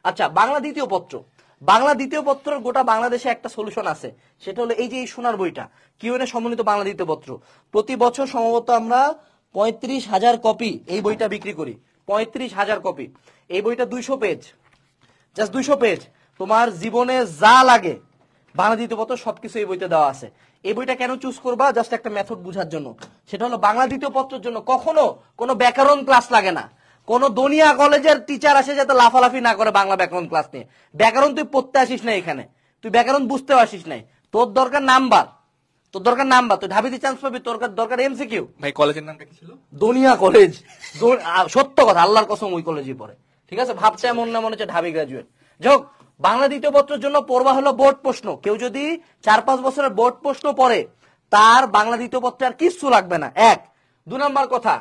আচ্ছা, বাংলা দ্বিতীয় পত্র। বাংলা দ্বিতীয় পত্র গোটা বাংলাদেশে একটা সলিউশন আছে, সেটা হলো এই যে এই সোনার বইটা, কিউএনএ সমন্বিত বাংলা দ্বিতীয় পত্র। প্রতি বছর সম্ভবত আমরা 35,000 কপি এই বইটা বিক্রি করি। 35,000 কপি। এই বইটা 200 পেজ, জাস্ট 200 পেজ। তোমার জীবনে যা লাগে বাংলা দ্বিতীয় পত্র সবকিছু এই বইতে দেওয়া আছে। এই বইটা কেন চুজ করবা? জাস্ট একটা মেথড বুঝার জন্য। সেটা হলো বাংলা দ্বিতীয় পত্রের জন্য কখনো কোনো ব্যাকরণ ক্লাস লাগে না। কোন দুনিয়া কলেজের টিচার আসে যাতে লাফালাফি না করে বাংলা ব্যাকরণ ক্লাস নিয়ে। ব্যাকরণ তুই পড়তে আসিস না, এখানে তুই ব্যাকরণ বুঝতে আসিস নাই। তোর দরকার নাম্বার, তোর দরকার নাম্বার। তুই ঢাবিতে চান্স পাবি, তোর দরকার এমসিকিউ। ভাই কলেজের নামটা কি ছিল? দুনিয়া কলেজ। সত্য কথা, আল্লাহর কসম ওই কলেজই পড়ে। ঠিক আছে, ভাবছে এমন না মনে হচ্ছে ঢাবি গ্রাজুয়েট। যাই হোক, বাংলা দ্বিতীয় পত্রের জন্য পড়বা হলো বোর্ড প্রশ্ন। কেউ যদি 4-5 বছরের বোর্ড প্রশ্ন পড়ে, তার বাংলা দ্বিতীয় পত্রে আর কিচ্ছু লাগবে না। 1 2 নম্বর কথা,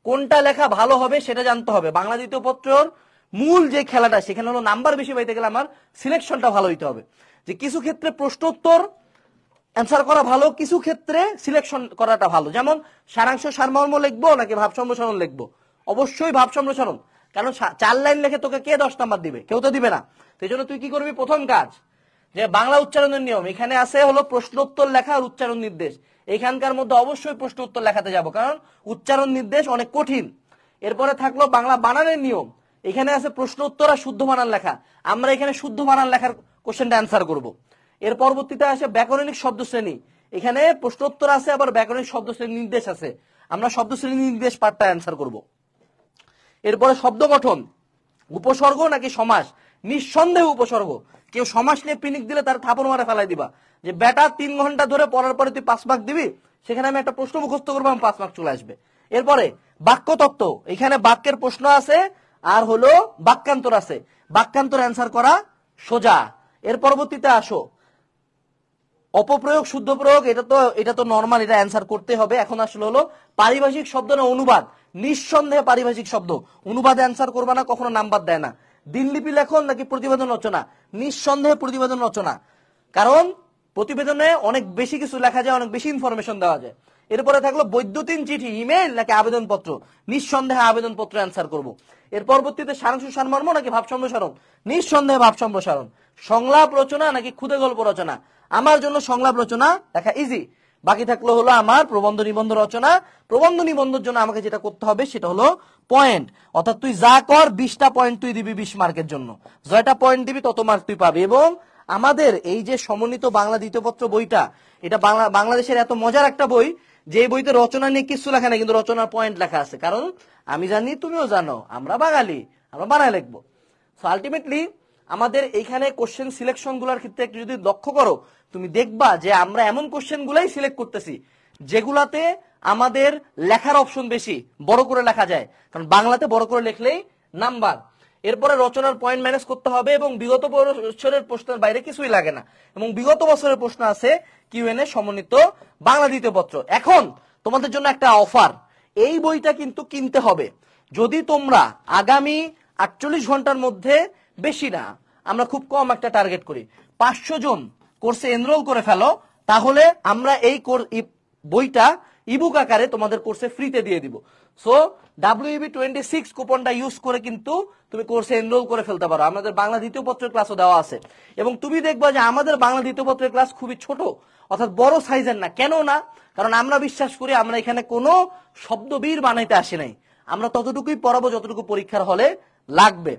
কোনটা লেখা ভালো হবে সেটা জানতে হবে। বাংলা দ্বিতীয় পত্রের মূল যে খেলাটা, সেখানে হলো নাম্বার বেশি পাইতে গেলে আমার সিলেকশনটা ভালো হইতে হবে। যে কিছু ক্ষেত্রে প্রশ্ন উত্তর অ্যান্সার করা ভালো, কিছু ক্ষেত্রে সিলেকশন করাটা ভালো। যেমন সারাংশ সারমর্ম লিখবো নাকি ভাব সম্প্রসারণ লিখবো? অবশ্যই ভাব সম্প্রসারণ, কারণ 4 লাইন লিখে তোকে কে 10 নাম্বার দিবে? কেউ তো দিবে না। সেই জন্য তুই কি করবি? প্রথম কাজ, যে বাংলা উচ্চারণের নিয়ম এখানে আছে হলো প্রশ্ন উত্তর লেখা আর উচ্চারণ নির্দেশ। এখানকার মধ্যে অবশ্যই প্রশ্ন উত্তর লেখাতে যাব, কারণ উচ্চারণ নির্দেশ অনেক কঠিন। এরপরে থাকলো বাংলা বানানের নিয়ম। এখানে আছে প্রশ্ন উত্তর আর শুদ্ধ বানান লেখা। আমরা এখানে শুদ্ধ বানান লেখার কোশ্চেনটা অ্যান্সার করব। এর পরবর্তীতে আসে ব্যাকরণিক শব্দ শ্রেণী। এখানে প্রশ্ন উত্তর আছে, আবার ব্যাকরণিক শব্দ শ্রেণী নির্দেশ আছে। আমরা শব্দ শ্রেণী নির্দেশ পার্টটা অ্যান্সার করব। এরপরে শব্দ গঠন, উপসর্গ নাকি সমাস? নিঃসন্দেহে উপসর্গ। কেউ সমাস নিয়ে পিনিক দিলে তার থাপড় মারে ফেলাই দিবা, যে বেটা 3 ঘন্টা ধরে পড়ার পরে তুই 5 মার্ক দিবি, সেখানে আমি একটা প্রশ্ন মুখস্থ করবো, আমি 5 মার্ক চলে আসবে। এরপরে বাক্য তত্ত্ব, এখানে বাক্যের প্রশ্ন আছে আর হলো বাক্যান্তর আছে। বাক্যান্তর অ্যান্সার করা সোজা। এর পরবর্তীতে আসো অপপ্রয়োগ শুদ্ধ প্রয়োগ, এটা তো নরমাল, এটা অ্যান্সার করতে হবে। এখন আসলে হলো পারিভাষিক শব্দ না অনুবাদ? নিঃসন্দেহে পারিভাষিক শব্দ। অনুবাদে অ্যান্সার করবা না, কখনো নাম্বার দেয় না। দিনলিপি লেখন নাকি প্রতিবেদন রচনা? নিঃসন্দেহে প্রতিবেদন রচনা, কারণ প্রতিবেদনে অনেক বেশি কিছু লেখা যায়, অনেক বেশি ইনফরমেশন দেওয়া যায়। এরপরে থাকলো বৈদ্যুতিন চিঠি, ইমেল নাকি আবেদন পত্র? নিঃসন্দেহে আবেদন পত্র অ্যান্সার করব। এর পরবর্তীতে সারাংশ সারমর্ম নাকি ভাব সম্প্রসারণ? নিঃসন্দেহে ভাব সম্প্রসারণ। সংলাপ রচনা নাকি ক্ষুদে গল্প রচনা? আমার জন্য সংলাপ রচনা লেখা ইজি। বাকি থাকলো হলো আমার প্রবন্ধ নিবন্ধ রচনা। প্রবন্ধ নিবন্ধের জন্য আমাকে যেটা করতে হবে সেটা হলো পয়েন্ট, অর্থাৎ তুই যা কর 20টা পয়েন্ট তুই দিবি 20 মার্কের জন্য। যয়টা পয়েন্ট দিবি তত মার্ক তুই পাবি। এবং আমাদের এই যে সমন্বিত বাংলা দ্বিতীয় পত্র বইটা, এটা বাংলাদেশের এত মজার একটা বই যে বইতে রচনা নিয়ে কিছু লেখা নেই, কিন্তু রচনার পয়েন্ট লেখা আছে। কারণ আমি জানি, তুমিও জানো, আমরা বাঙালি, আমরা বানায় লিখবো। সো আলটিমেটলি আমাদের এইখানে কোশ্চেন সিলেকশন গুলার ক্ষেত্রে একটু যদি লক্ষ্য করো, তুমি দেখবা যে আমরা এমন কোশ্চেন গুলাই সিলেক্ট করতেছি যেগুলাতে আমাদের লেখার অপশন বেশি, বড় করে লেখা যায়, কারণ বাংলাতে বড় করে লিখলেই নাম্বার। এরপরে রচনার পয়েন্ট ম্যানেজ করতে হবে, এবং বিগত বছরের প্রশ্নের বাইরে কিছুই লাগে না। এবং বিগত বছরের প্রশ্ন আছে কিউএনএ সমন্বিত বাংলা দ্বিতীয় পত্র। এখন তোমাদের জন্য একটা অফার, এই বইটা কিন্তু কিনতে হবে। যদি তোমরা আগামী 48 ঘন্টার মধ্যে, বেশি না, আমরা খুব কম একটা টার্গেট করি, 500 জন কোর্সে এনরোল করে ফেলো, তাহলে আমরা এই বইটা ইবুক আকারে তোমাদের কোর্সে ফ্রিতে দিয়ে দিব। সো WEB26 কুপনটা ইউজ করে কিন্তু তুমি কোর্সে এনরোল করে ফেলতে পারো। আমাদের বাংলা দ্বিতীয় পত্রের ক্লাসও দেওয়া আছে, এবং তুমি দেখবা যে আমাদের বাংলা দ্বিতীয় পত্রের ক্লাস খুবই ছোট, অর্থাৎ বড় সাইজের না। কেন না? কারণ আমরা বিশ্বাস করি আমরা এখানে কোনো শব্দবীর বানাইতে আসি নাই, আমরা ততটুকুই পড়াবো যতটুকু পরীক্ষার হলে লাগবে।